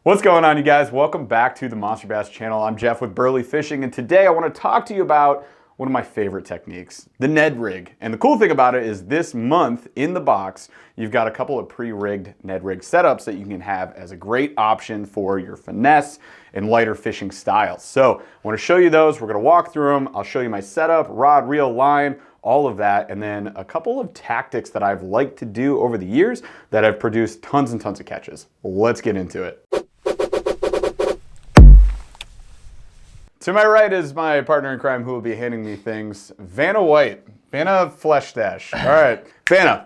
What's going on, you guys? Welcome back to the Monster Bass channel. I'm Jeff with Burley Fishing, and today I want to talk to you about one of my favorite techniques, the Ned Rig. And the cool thing about it is this month in the box, you've got a couple of pre-rigged Ned Rig setups that you can have as a great option for your finesse and lighter fishing styles. So I want to show you those. We're going to walk through them. I'll show you my setup, rod, reel, line, all of that, and then a couple of tactics that I've liked to do over the years that have produced tons and tons of catches. Let's get into it. To my right is my partner in crime who will be handing me things, Vanna White. Vanna Flesh Stash. All right, Vanna,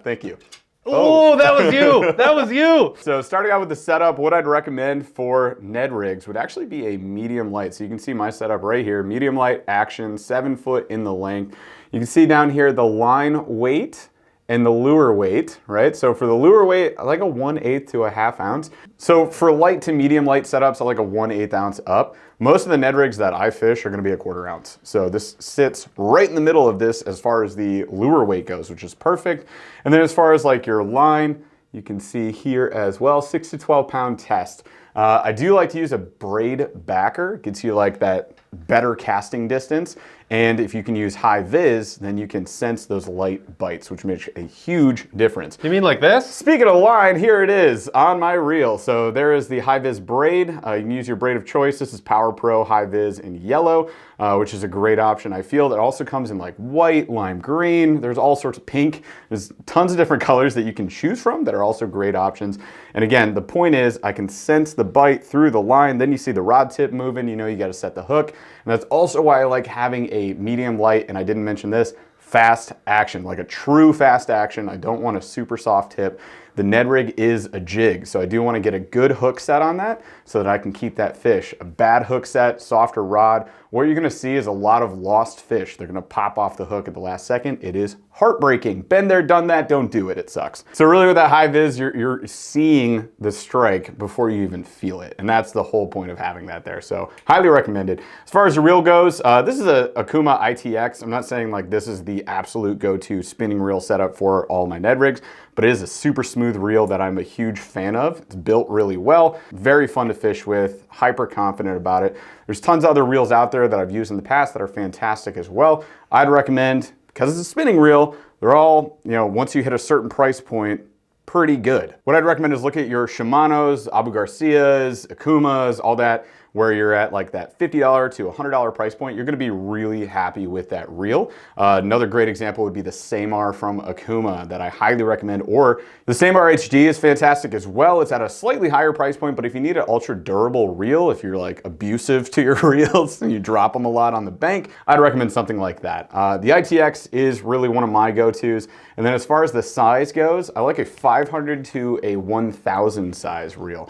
thank you. Oh, that was you, that was you. So starting out with the setup, what I'd recommend for Ned rigs would actually be a medium light. So you can see my setup right here, medium light action, 7 foot in the length. You can see down here the line weight and the lure weight, right? So for the lure weight, I like a 1/8 to a 1/2 ounce. So for light to medium light setups, I like a 1/8 ounce up. Most of the Ned rigs that I fish are gonna be a 1/4 ounce. So this sits right in the middle of this as far as the lure weight goes, which is perfect. And then as far as like your line, you can see here as well, 6 to 12 pound test. I do like to use a braid backer, gets you like that better casting distance. And if you can use high vis, then you can sense those light bites, which makes a huge difference. You mean like this? Speaking of line, here it is on my reel. So there is the high vis braid. You can use your braid of choice. This is Power Pro high vis in yellow, which is a great option. I feel that also comes in like white, lime green. There's all sorts of pink. There's tons of different colors that you can choose from that are also great options. And again, the point is I can sense the bite through the line. Then you see the rod tip moving. You know you got to set the hook. And that's also why I like having a medium light, and I didn't mention this, fast action, like a true fast action. I don't want a super soft tip. The Ned Rig is a jig, so I do want to get a good hook set on that so that I can keep that fish. A bad hook set, softer rod, what you're going to see is a lot of lost fish. They're going to pop off the hook at the last second. It is heartbreaking. Been there, done that, don't do it. It sucks. So really with that high vis, you're seeing the strike before you even feel it, and that's the whole point of having that there. So highly recommended. As far as the reel goes, this is a Akuma ITX. I'm not saying like this is the absolute go-to spinning reel setup for all my Ned Rigs, but it is a super smooth reel that I'm a huge fan of. It's built really well, very fun to fish with, hyper confident about it. There's tons of other reels out there that I've used in the past that are fantastic as well. I'd recommend, because it's a spinning reel, they're all, you know, once you hit a certain price point, pretty good. What I'd recommend is look at your Shimano's, Abu Garcia's, Akuma's, all that, where you're at like that $50 to $100 price point. You're gonna be really happy with that reel. Another great example would be the Samar from Akuma that I highly recommend, or the Samar HD is fantastic as well. It's at a slightly higher price point, but if you need an ultra durable reel, if you're like abusive to your reels and you drop them a lot on the bank, I'd recommend something like that. The ITX is really one of my go-tos. And then as far as the size goes, I like a 500 to a 1000 size reel.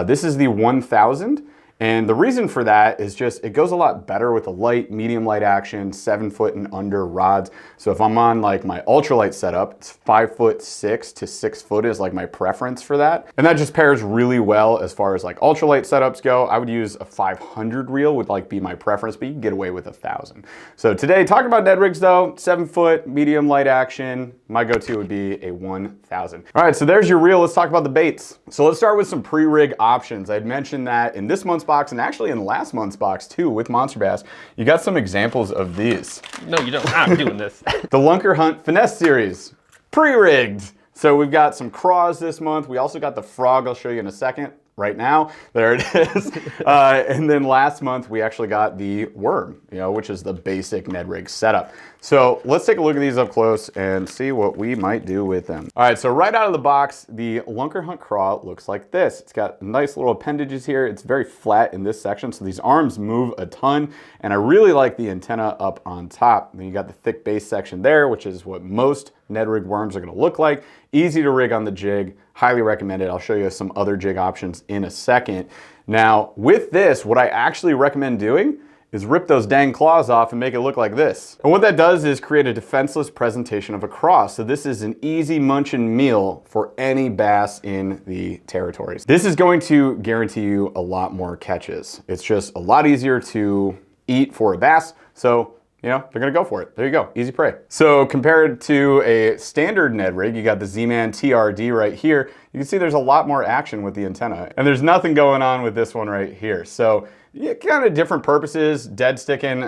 This is the 1000. And the reason for that is just, it goes a lot better with a light, medium light action, 7 foot and under rods. So if I'm on like my ultralight setup, it's 5'6" to 6 foot is like my preference for that. And that just pairs really well as far as like ultralight setups go. I would use a 500 reel would like be my preference, but you can get away with 1000. So today, talking about Ned rigs though, 7 foot, medium light action, my go-to would be a 1000. All right, so there's your reel. Let's talk about the baits. So let's start with some pre-rig options. I'd mentioned that in this month's box, and actually in last month's box too with Monster Bass, you got some examples of these. No, you don't. I'm doing this. The LUNKERHUNT Finesse Series, pre-rigged. So we've got some craws this month. We also got the frog I'll show you in a second. Right now, there it is. And then last month we actually got the worm, you know, which is the basic Ned Rig setup. So let's take a look at these up close and see what we might do with them. All right, so right out of the box, the LUNKERHUNT craw looks like this. It's got nice little appendages here. It's very flat in this section, so these arms move a ton, and I really like the antenna up on top. Then you got the thick base section there, which is what most Ned Rig worms are gonna look like. Easy to rig on the jig, highly recommend it. I'll show you some other jig options in a second. Now, with this, what I actually recommend doing is rip those dang claws off and make it look like this. And what that does is create a defenseless presentation of a craw. So this is an easy munchin meal for any bass in the territories. This is going to guarantee you a lot more catches. It's just a lot easier to eat for a bass. So you know, they're gonna go for it. There you go, easy prey. So compared to a standard Ned rig, you got the Z-Man TRD right here. You can see there's a lot more action with the antenna, and there's nothing going on with this one right here. So yeah, kind of different purposes. Dead sticking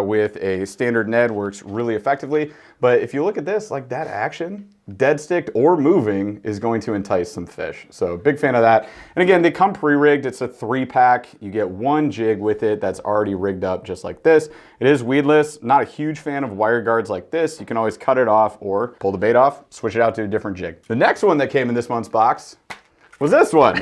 with a standard Ned works really effectively, but if you look at this, like that action, dead sticked or moving, is going to entice some fish. So big fan of that. And again, they come pre-rigged. It's a 3-pack. You get 1 jig with it that's already rigged up just like this. It is weedless. Not a huge fan of wire guards like this. You can always cut it off or pull the bait off, switch it out to a different jig. The next one that came in this month's box was this one,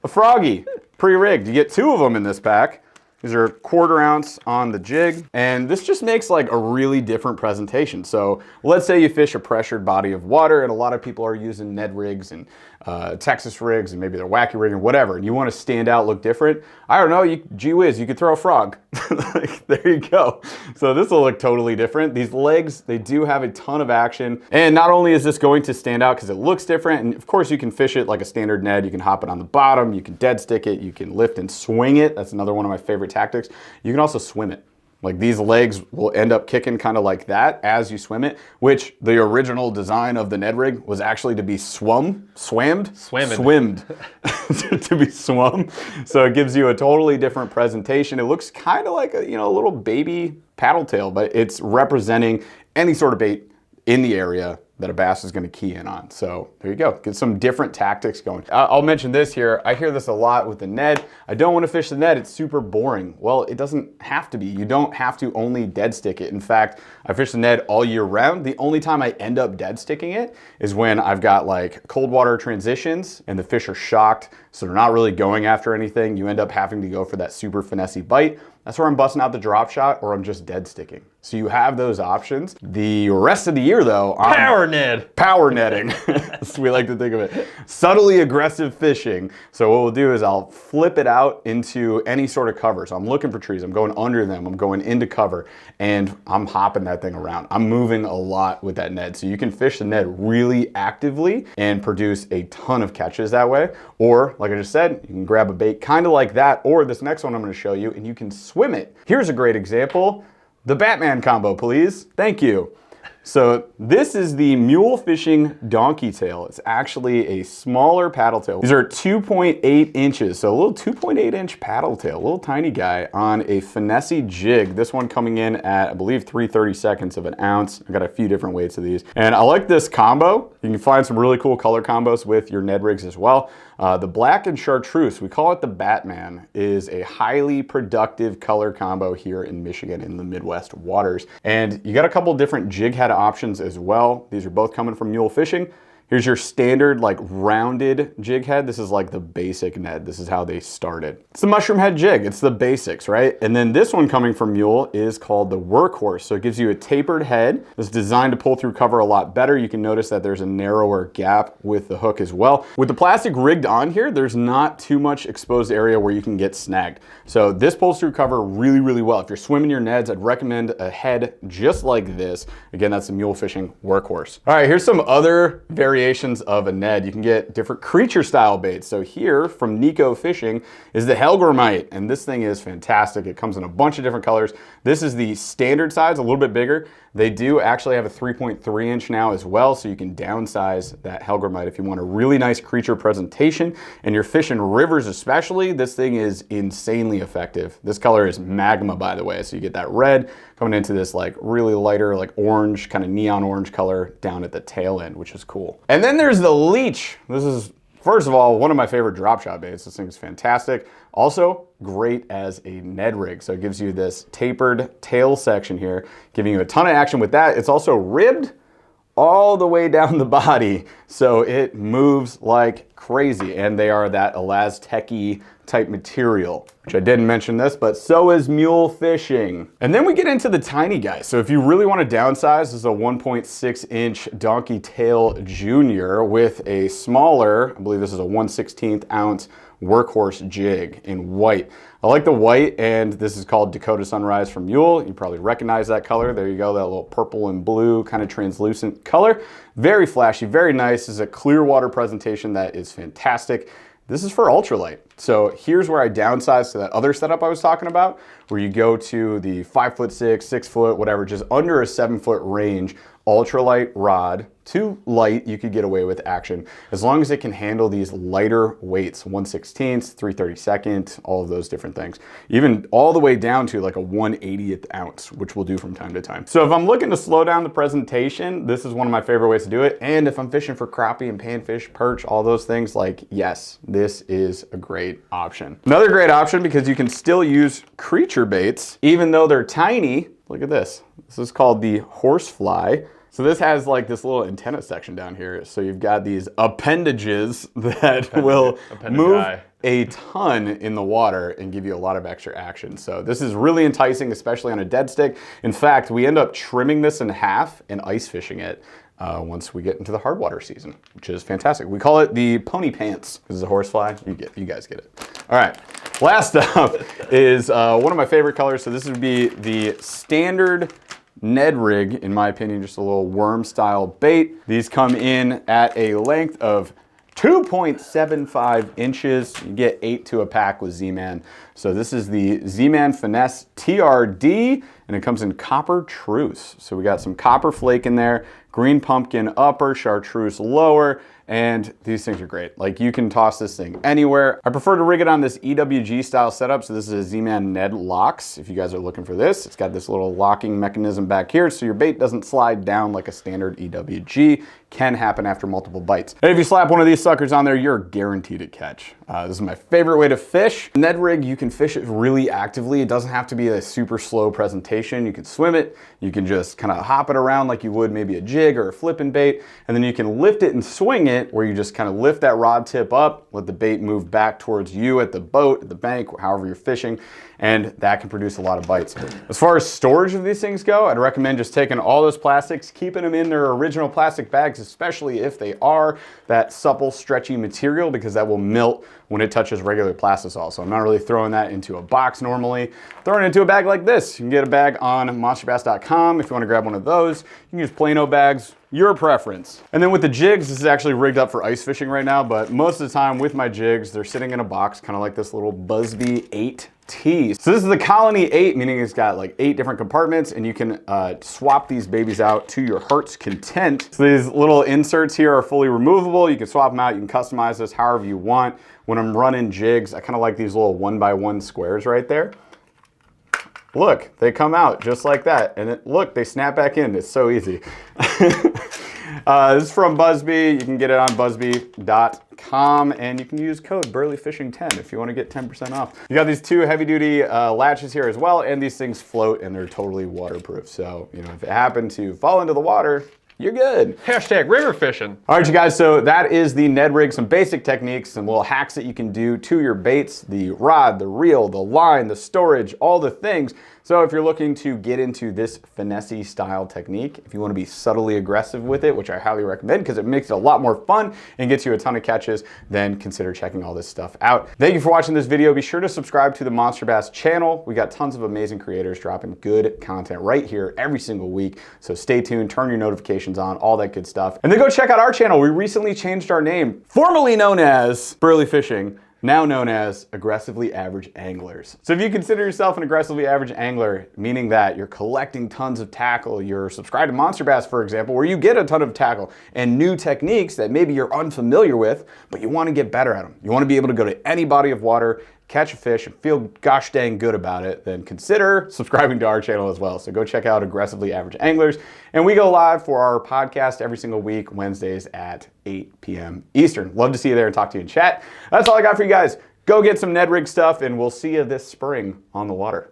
a froggy, pre-rigged. You get 2 of them in this pack. These are 1/4 ounce on the jig, and this just makes like a really different presentation. So let's say you fish a pressured body of water, and a lot of people are using Ned rigs and Texas rigs, and maybe they're wacky rig or whatever, and you want to stand out, look different. I don't know, gee whiz, you could throw a frog. Like, there you go. So this will look totally different. These legs, they do have a ton of action, and not only is this going to stand out because it looks different, and of course you can fish it like a standard Ned. You can hop it on the bottom, you can dead stick it, you can lift and swing it. That's another one of my favorite tactics. You can also swim it. Like these legs will end up kicking kind of like that as you swim it, which the original design of the Ned rig was actually to be swummed, to be swum. So it gives you a totally different presentation. It looks kind of like a, you know, a little baby paddle tail, but it's representing any sort of bait in the area that a bass is going to key in on. So there you go, get some different tactics going. I'll mention this here. I hear this a lot with the Ned. I don't want to fish the Ned, it's super boring. Well, it doesn't have to be. You don't have to only dead stick it. In fact, I fish the Ned all year round. The only time I end up dead sticking it is when I've got like cold water transitions and the fish are shocked, so they're not really going after anything. You end up having to go for that super finessey bite. That's where I'm busting out the drop shot, or I'm just dead sticking. So you have those options. The rest of the year though, Power Ned. Power netting, as we like to think of it. Subtly aggressive fishing. So what we'll do is I'll flip it out into any sort of cover. So I'm looking for trees, I'm going under them, I'm going into cover, and I'm hopping that thing around. I'm moving a lot with that Ned. So you can fish the Ned really actively and produce a ton of catches that way. Or, like I just said, you can grab a bait kind of like that, or this next one I'm gonna show you, and you can swim it. Here's a great example. The Batman combo, please. Thank you. So this is the mule fishing donkey tail. It's actually a smaller paddle tail. These are 2.8 inches, so a little 2.8 inch paddle tail, a little tiny guy on a finessey jig. This one coming in at, I believe, 3/32 of an ounce. I got a few different weights of these. And I like this combo. You can find some really cool color combos with your Ned rigs as well. The black and chartreuse, we call it the Batman, is a highly productive color combo here in Michigan in the Midwest waters. And you got a couple different jig head options as well. These are both coming from Mule Fishing. Here's your standard like rounded jig head. This is like the basic Ned. This is how they started. It's the mushroom head jig. It's the basics, right? And then this one coming from Mule is called the Workhorse. So it gives you a tapered head. It's designed to pull through cover a lot better. You can notice that there's a narrower gap with the hook as well. With the plastic rigged on here, there's not too much exposed area where you can get snagged. So this pulls through cover really, really well. If you're swimming your Neds, I'd recommend a head just like this. Again, that's the Mule Fishing Workhorse. All right, here's some other variations of a Ned. You can get different creature style baits. So here from Nico Fishing is the Helgramite, and this thing is fantastic. It comes in a bunch of different colors. This is the standard size, a little bit bigger. They do actually have a 3.3 inch now as well, so you can downsize that Helgramite if you want a really nice creature presentation, and you're fishing rivers especially. This thing is insanely effective. This color is magma, by the way, so you get that red coming into this like really lighter, like orange, kind of neon orange color down at the tail end, which is cool. And then there's the Leech. This is, first of all, one of my favorite drop shot baits. This thing's fantastic. Also great as a Ned rig. So it gives you this tapered tail section here, giving you a ton of action with that. It's also ribbed all the way down the body, so it moves like crazy. And they are that Elastec-y type material, which I didn't mention this, but so is Mule Fishing. And then we get into the tiny guys. So if you really want to downsize, this is a 1.6 inch Donkey Tail Junior with a smaller, I believe this is a 1/16 ounce Workhorse jig in white. I like the white, and this is called Dakota Sunrise from Mule. You probably recognize that color. There you go, that little purple and blue kind of translucent color. Very flashy, very nice. This is a clear water presentation that is fantastic. This is for ultralight. So here's where I downsize to that other setup I was talking about, where you go to the 5'6", 6 foot, whatever, just under a 7 foot range, ultralight rod. Too light, you could get away with action as long as it can handle these lighter weights, 1/16, 3/32, all of those different things. Even all the way down to like a 1/80th ounce, which we'll do from time to time. So if I'm looking to slow down the presentation, this is one of my favorite ways to do it. And if I'm fishing for crappie and panfish, perch, all those things, like, yes, this is a great option. Another great option, because you can still use creature baits, even though they're tiny. Look at this. This is called the horsefly. So this has like this little antenna section down here. So you've got these appendages that will move a ton in the water and give you a lot of extra action. So this is really enticing, especially on a dead stick. In fact, we end up trimming this in half and ice fishing it once we get into the hard water season, which is fantastic. We call it the pony pants because it's a horsefly. You guys get it. All right. Last up is one of my favorite colors. So this would be the standard Ned Rig, in my opinion, just a little worm style bait. These come in at a length of 2.75 inches. You get 8 to a pack with Z-Man. So this is the Z-Man Finesse TRD, and it comes in copper truce. So we got some copper flake in there, green pumpkin upper, chartreuse lower, and these things are great. Like, you can toss this thing anywhere. I prefer to rig it on this EWG style setup. So this is a Z-Man Ned Locks. If you guys are looking for this, it's got this little locking mechanism back here so your bait doesn't slide down like a standard EWG. Can happen after multiple bites. And if you slap one of these suckers on there, you're guaranteed to catch. This is my favorite way to fish. Ned Rig, you can fish it really actively. It doesn't have to be a super slow presentation. You can swim it. You can just kind of hop it around like you would maybe a jig or a flipping bait. And then you can lift it and swing it, where you just kind of lift that rod tip up, let the bait move back towards you at the boat, at the bank, however you're fishing. And that can produce a lot of bites. As far as storage of these things go, I'd recommend just taking all those plastics, keeping them in their original plastic bags, especially if they are that supple, stretchy material, because that will melt when it touches regular plastisol. So I'm not really throwing that into a box normally. Throwing it into a bag like this. You can get a bag on monsterbass.com if you want to grab one of those. You can use Plano bags, your preference. And then with the jigs, this is actually rigged up for ice fishing right now, but most of the time with my jigs, they're sitting in a box, kind of like this little Busby 8T. So this is the Colony 8, meaning it's got like 8 different compartments, and you can swap these babies out to your heart's content. So these little inserts here are fully removable. You can swap them out. You can customize this however you want. When I'm running jigs, I kind of like these little 1x1 squares right there. Look, they come out just like that. And look, they snap back in. It's so easy. This is from Busby. You can get it on busby.com, and you can use code BurleyFishing10 if you want to get 10% off. You got these 2 heavy-duty latches here as well, and these things float, and they're totally waterproof. So, you know, if it happened to fall into the water, you're good. Hashtag river fishing. All right, you guys, so that is the Ned Rig, some basic techniques, some little hacks that you can do to your baits, the rod, the reel, the line, the storage, all the things. So if you're looking to get into this finesse style technique, if you want to be subtly aggressive with it, which I highly recommend because it makes it a lot more fun and gets you a ton of catches, then consider checking all this stuff out. Thank you for watching this video. Be sure to subscribe to the Monster Bass channel. We got tons of amazing creators dropping good content right here every single week. So stay tuned, turn your notifications on, all that good stuff. And then go check out our channel. We recently changed our name, formerly known as Burley Fishing, now known as Aggressively Average Anglers. So if you consider yourself an aggressively average angler, meaning that you're collecting tons of tackle, you're subscribed to Monster Bass, for example, where you get a ton of tackle and new techniques that maybe you're unfamiliar with, but you want to get better at them. You want to be able to go to any body of water, catch a fish, and feel gosh dang good about it, then consider subscribing to our channel as well. So go check out Aggressively Average Anglers. And we go live for our podcast every single week, Wednesdays at 8 p.m. Eastern. Love to see you there and talk to you in chat. That's all I got for you guys. Go get some Ned Rig stuff, and we'll see you this spring on the water.